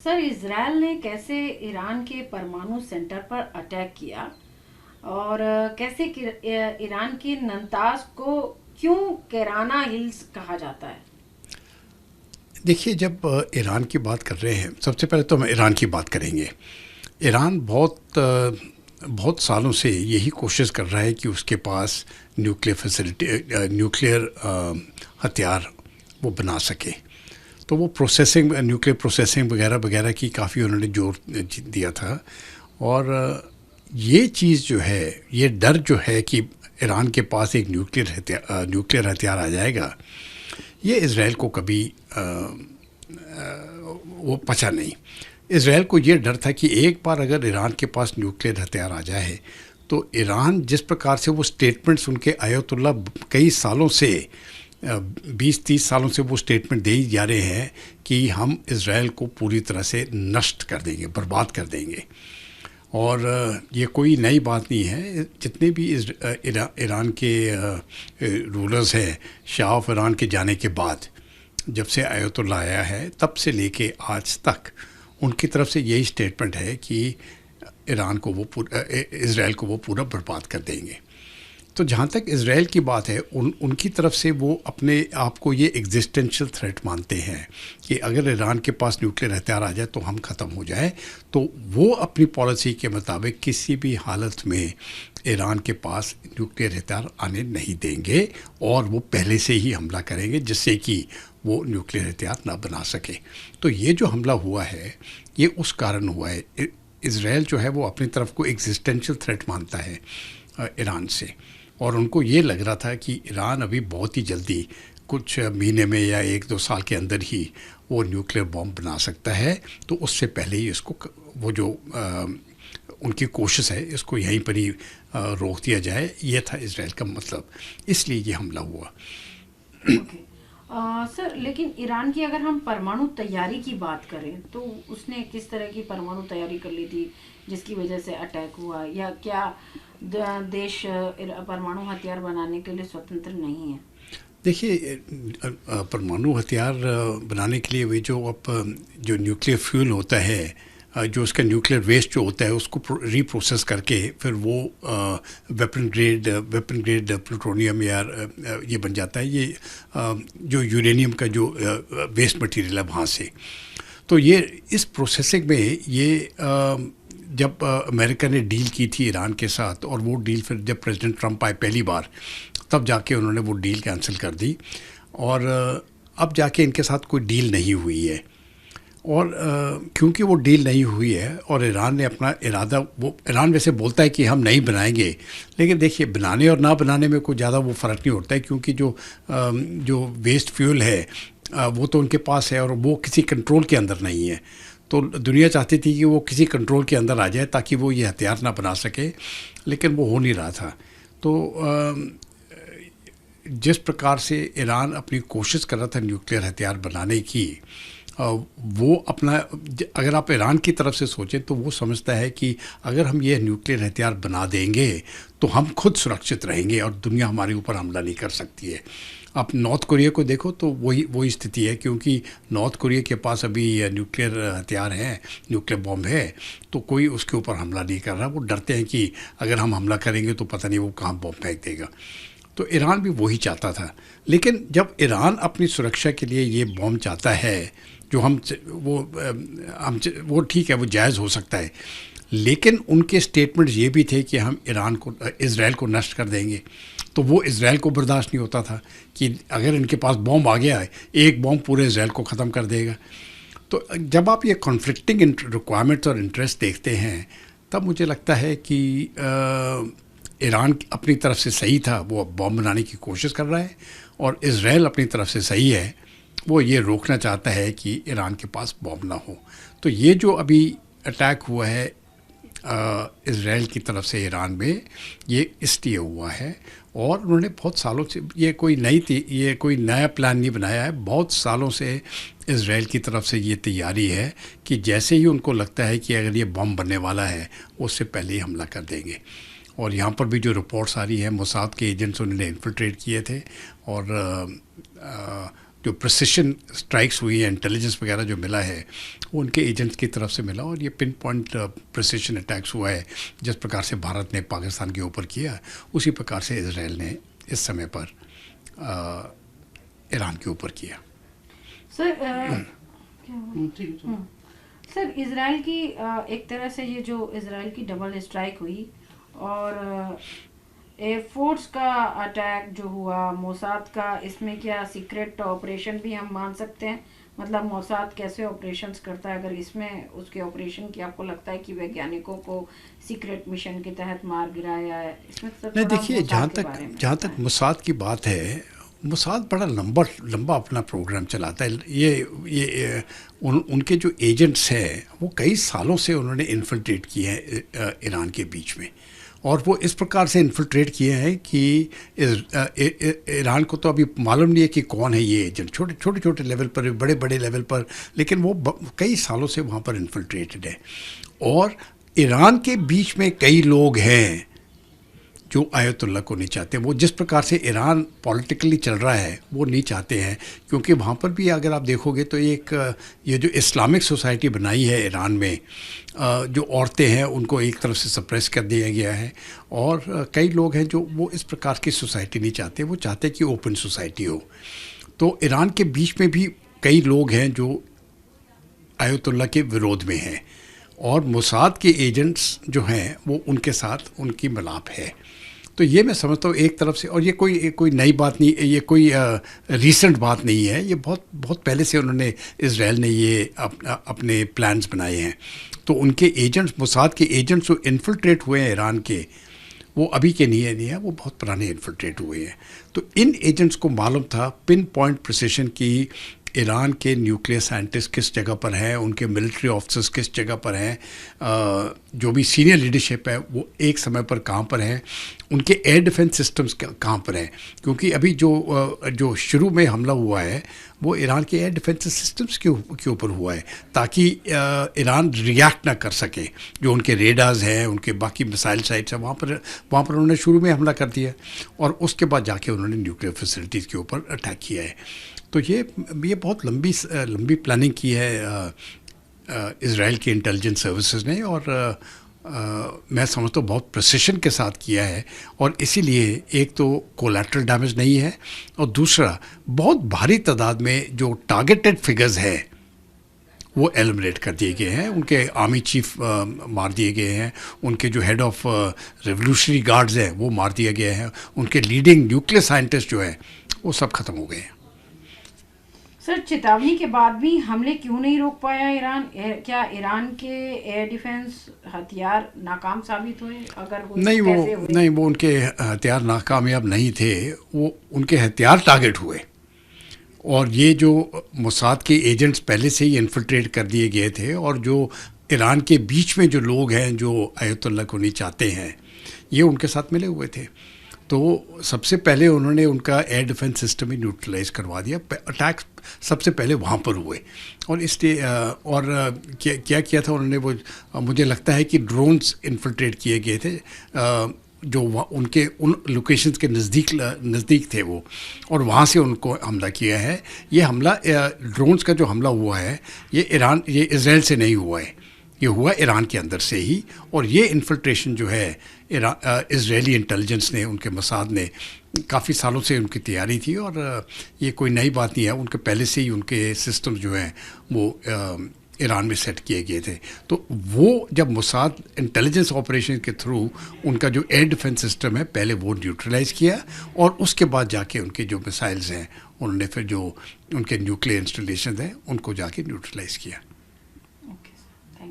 Sir, Israel ने कैसे Iran के परमाणु सेंटर पर अटैक किया और कैसे ईरान की नंताज को क्यों केराना हिल्स कहा जाता है? देखिए, जब ईरान की बात कर रहे हैं, सबसे पहले तो हम ईरान की बात करेंगे। ईरान बहुत सालों से यही कोशिश कर रहा है कि उसके पास न्यूक्लियर हथियार वो बना सके। तो वो न्यूक्लियर प्रोसेसिंग वगैरह वगैरह की काफ़ी उन्होंने जोर दिया था। और ये चीज़ जो है, ये डर जो है कि ईरान के पास एक न्यूक्लियर हथियार आ जाएगा, ये इसराइल को कभी वो पचा नहीं। इसराइल को ये डर था कि एक बार अगर ईरान के पास न्यूक्लियर हथियार आ जाए तो ईरान जिस प्रकार से वो स्टेटमेंट्स उनके आयतुल्ला कई सालों से 20-30 सालों से वो स्टेटमेंट दे ही जा रहे हैं कि हम इसराइल को पूरी तरह से नष्ट कर देंगे, बर्बाद कर देंगे। और ये कोई नई बात नहीं है। जितने भी ईरान के रूलर्स हैं, शाह ऑफ ईरान के जाने के बाद जब से आयतुल्ला आया है तब से लेके आज तक उनकी तरफ से यही स्टेटमेंट है कि इसराइल को वो पूरा बर्बाद कर देंगे। तो जहाँ तक इसराइल की बात है, उनकी तरफ से वो अपने आप को ये एग्जिस्टेंशियल थ्रेट मानते हैं कि अगर ईरान के पास न्यूक्लियर हथियार आ जाए तो हम ख़त्म हो जाए। तो वो अपनी पॉलिसी के मुताबिक किसी भी हालत में ईरान के पास न्यूक्लियर हथियार आने नहीं देंगे और वो पहले से ही हमला करेंगे जिससे कि वो न्यूक्लियर हथियार ना बना सके। तो ये जो हमला हुआ है ये उस कारण हुआ है। इसराइल जो है वो अपनी तरफ को एग्जिस्टेंशियल थ्रेट मानता है ईरान से, और उनको ये लग रहा था कि ईरान अभी बहुत ही जल्दी, कुछ महीने में या 1-2 साल के अंदर ही वो न्यूक्लियर बॉम्ब बना सकता है। तो उससे पहले ही इसको वो जो उनकी कोशिश है इसको यहीं पर ही रोक दिया जाए, ये था इसराइल का मतलब। इसलिए ये हमला हुआ। ओके। सर, लेकिन ईरान की अगर हम परमाणु तैयारी की बात करें तो उसने किस तरह की परमाणु तैयारी कर ली थी जिसकी वजह से अटैक हुआ, या क्या देश परमाणु हथियार बनाने के लिए स्वतंत्र नहीं है? देखिए, परमाणु हथियार बनाने के लिए वे जो न्यूक्लियर फ्यूल होता है, जो उसका न्यूक्लियर वेस्ट जो होता है उसको रीप्रोसेस करके फिर वो वेपन ग्रेड प्लूटोनियम या ये बन जाता है। ये जो यूरेनियम का जो वेस्ट मटेरियल है वहाँ से। तो ये इस प्रोसेसिंग में ये जब अमेरिका ने डील की थी ईरान के साथ, और वो डील फिर जब प्रेसिडेंट ट्रंप आए पहली बार तब जाके उन्होंने वो डील कैंसिल कर दी। और अब जाके इनके साथ कोई डील नहीं हुई है। और क्योंकि वो डील नहीं हुई है और ईरान ने अपना इरादा, वो ईरान वैसे बोलता है कि हम नहीं बनाएंगे, लेकिन देखिए बनाने और ना बनाने में कोई ज़्यादा वो फ़र्क नहीं होता है, क्योंकि जो वेस्ट फ्यूल है वो तो उनके पास है और वो किसी कंट्रोल के अंदर नहीं है। तो दुनिया चाहती थी कि वो किसी कंट्रोल के अंदर आ जाए ताकि वो ये हथियार ना बना सके, लेकिन वो हो नहीं रहा था। तो जिस प्रकार से ईरान अपनी कोशिश कर रहा था न्यूक्लियर हथियार बनाने की, वो अपना, अगर आप ईरान की तरफ से सोचें तो वो समझता है कि अगर हम ये न्यूक्लियर हथियार बना देंगे तो हम खुद सुरक्षित रहेंगे और दुनिया हमारे ऊपर हमला नहीं कर सकती है। आप नॉर्थ कोरिया को देखो तो वही स्थिति है, क्योंकि नॉर्थ कोरिया के पास अभी न्यूक्लियर हथियार हैं, न्यूक्लियर बॉम्ब है, तो कोई उसके ऊपर हमला नहीं कर रहा। वो डरते हैं कि अगर हम हमला करेंगे तो पता नहीं वो कहाँ बॉम्ब फेंक देगा। तो ईरान भी वही चाहता था। लेकिन जब ईरान अपनी सुरक्षा के लिए ये बॉम्ब चाहता है, जो वो ठीक है, वो जायज़ हो सकता है, लेकिन उनके स्टेटमेंट ये भी थे कि हम इसराइल को नष्ट कर देंगे। तो वो इसराइल को बर्दाश्त नहीं होता था कि अगर इनके पास बॉम्ब आ गया है, एक बॉम्ब पूरे इसराइल को ख़त्म कर देगा। तो जब आप ये कॉन्फ्लिक्टिंग रिक्वायरमेंट्स और इंटरेस्ट देखते हैं तब मुझे लगता है कि ईरान अपनी तरफ से सही था, वो बॉम्ब बनाने की कोशिश कर रहा है, और इसराइल अपनी तरफ से सही है, वो ये रोकना चाहता है कि ईरान के पास बॉम्ब ना हो। तो ये जो अभी अटैक हुआ है इसराइल की तरफ से ईरान में, ये इसलिए हुआ है। और उन्होंने बहुत सालों से, ये कोई नया प्लान नहीं बनाया है। बहुत सालों से इसराइल की तरफ से ये तैयारी है कि जैसे ही उनको लगता है कि अगर ये बम बनने वाला है उससे पहले ही हमला कर देंगे। और यहाँ पर भी जो रिपोर्ट्स आ रही है, मोसाद के एजेंट्स उन्होंने इन्फिल्ट्रेट किए थे और जो प्रिसिशन स्ट्राइक्स हुई हैं, इंटेलिजेंस वगैरह जो मिला है वो उनके एजेंट्स की तरफ से मिला, और ये पिन पॉइंट प्रिसिशन अटैक्स हुआ है। जिस प्रकार से भारत ने पाकिस्तान के ऊपर किया, उसी प्रकार से इजराइल ने इस समय पर ईरान के ऊपर किया। सर सर इजराइल की एक तरह से ये जो इजराइल की डबल स्ट्राइक हुई और एयरफोर्स का अटैक जो हुआ, मोसाद का, इसमें क्या सीक्रेट ऑपरेशन भी हम मान सकते हैं? मतलब मोसाद कैसे ऑपरेशंस करता है, अगर इसमें उसके ऑपरेशन की आपको लगता है कि वैज्ञानिकों को सीक्रेट मिशन के तहत मार गिराया है, इसमें सब नहीं, देखिए, जहाँ तक मोसाद की बात है, मोसाद बड़ा लंबा अपना प्रोग्राम चलाता है। ये उनके जो एजेंट्स हैं वो कई सालों से उन्होंने इन्फिल्ट्रेट किए हैं ईरान के बीच में, और वो इस प्रकार से इन्फिल्ट्रेट किए हैं कि ईरान को तो अभी मालूम नहीं है कि कौन है ये एजेंट, छोटे छोटे लेवल पर, बड़े बड़े लेवल पर, लेकिन वो कई सालों से वहाँ पर इन्फिल्ट्रेटेड है। और ईरान के बीच में कई लोग हैं जो आयतुल्लाह को नहीं चाहते। वो जिस प्रकार से ईरान पॉलिटिकली चल रहा है वो नहीं चाहते हैं, क्योंकि वहाँ पर भी अगर आप देखोगे तो ये जो इस्लामिक सोसाइटी बनाई है ईरान में, जो औरतें हैं उनको एक तरफ से सप्रेस कर दिया गया है, और कई लोग हैं जो वो इस प्रकार की सोसाइटी नहीं चाहते, वो चाहते कि ओपन सोसाइटी हो। तो ईरान के बीच में भी कई लोग हैं जो आयतुल्लाह के विरोध में हैं, और मोसाद के एजेंट्स जो हैं वो उनके साथ उनकी मिलाप है। तो ये मैं समझता हूँ एक तरफ से, और ये कोई नई बात नहीं, ये कोई रीसेंट बात नहीं है, ये बहुत पहले से उन्होंने, इजराइल ने ये अपने प्लान्स बनाए हैं। तो उनके एजेंट्स, मोसाद के एजेंट्स जो इन्फिल्ट्रेट हुए हैं ईरान के, वो अभी के नहीं है, वो बहुत पुराने इन्फिल्ट्रेट हुए हैं। तो इन एजेंट्स को मालूम था पिन पॉइंट प्रिसिशन की ईरान के न्यूक्लियर साइंटिस्ट किस जगह पर हैं, उनके मिलिट्री ऑफिसर्स किस जगह पर हैं, जो भी सीनियर लीडरशिप है वो एक समय पर कहाँ पर है, उनके एयर डिफेंस सिस्टम्स कहाँ पर हैं। क्योंकि अभी जो शुरू में हमला हुआ है वो ईरान के एयर डिफेंस सिस्टम्स के ऊपर हुआ है, ताकि ईरान रिएक्ट ना कर सके। जो उनके रेडार्स हैं, उनके बाकी मिसाइल साइट्स हैं, वहाँ पर उन्होंने शुरू में हमला कर दिया, और उसके बाद जाके उन्होंने न्यूक्लियर फैसिलिटीज़ के ऊपर अटैक किया है। तो ये बहुत लंबी प्लानिंग की है इजराइल की इंटेलिजेंस सर्विसेज ने, और मैं समझता हूँ बहुत प्रिसिशन के साथ किया है, और इसीलिए एक तो कोलैटरल डैमेज नहीं है, और दूसरा बहुत भारी तादाद में जो टारगेटेड फिगर्स है वो एलिमिनेट कर दिए गए हैं। उनके आर्मी चीफ मार दिए गए हैं, उनके जो हेड ऑफ रेवोल्यूशनरी गार्ड्स हैं वो मार दिए गए हैं, उनके लीडिंग न्यूक्लियर साइंटिस्ट जो हैं वो सब खत्म हो गए हैं। सर, चेतावनी के बाद भी हमले क्यों नहीं रोक पाया ईरान? क्या ईरान के एयर डिफेंस हथियार नाकाम साबित हुए? अगर नहीं, वो उनके हथियार नाकामयाब नहीं थे, वो उनके हथियार टारगेट हुए। और ये जो मोसाद के एजेंट्स पहले से ही इन्फिल्ट्रेट कर दिए गए थे, और जो ईरान के बीच में जो लोग हैं जो आयतुल्लाह को नहीं चाहते हैं, ये उनके साथ मिले हुए थे। तो सबसे पहले उन्होंने उनका एयर डिफेंस सिस्टम ही न्यूट्रलाइज करवा दिया। अटैक सबसे पहले वहाँ पर हुए, और इसलिए क्या किया था उन्होंने, वो मुझे लगता है कि ड्रोन्स इन्फिल्ट्रेट किए गए थे जो उनके उन लोकेशंस के नज़दीक थे वो, और वहाँ से उनको हमला किया है। ये हमला, ड्रोन्स का जो हमला हुआ है, ये इजराइल से नहीं हुआ है, ये हुआ ईरान के अंदर से ही। और ये इन्फिल्ट्रेशन जो है इजरायली इंटेलिजेंस ने, उनके मोसाद ने, काफ़ी सालों से उनकी तैयारी थी, और ये कोई नई बात नहीं है। उनके पहले से ही उनके सिस्टम जो हैं वो ईरान में सेट किए गए थे। तो वो जब मोसाद इंटेलिजेंस ऑपरेशन के थ्रू उनका जो एयर डिफेंस सिस्टम है पहले वो न्यूट्रलाइज़ किया, और उसके बाद जाके उनके जो मिसाइल्स हैं उन्होंने फिर जो उनके न्यूक्लियर इंस्टॉलेशन हैं उनको जाके न्यूट्रलाइज़ किया।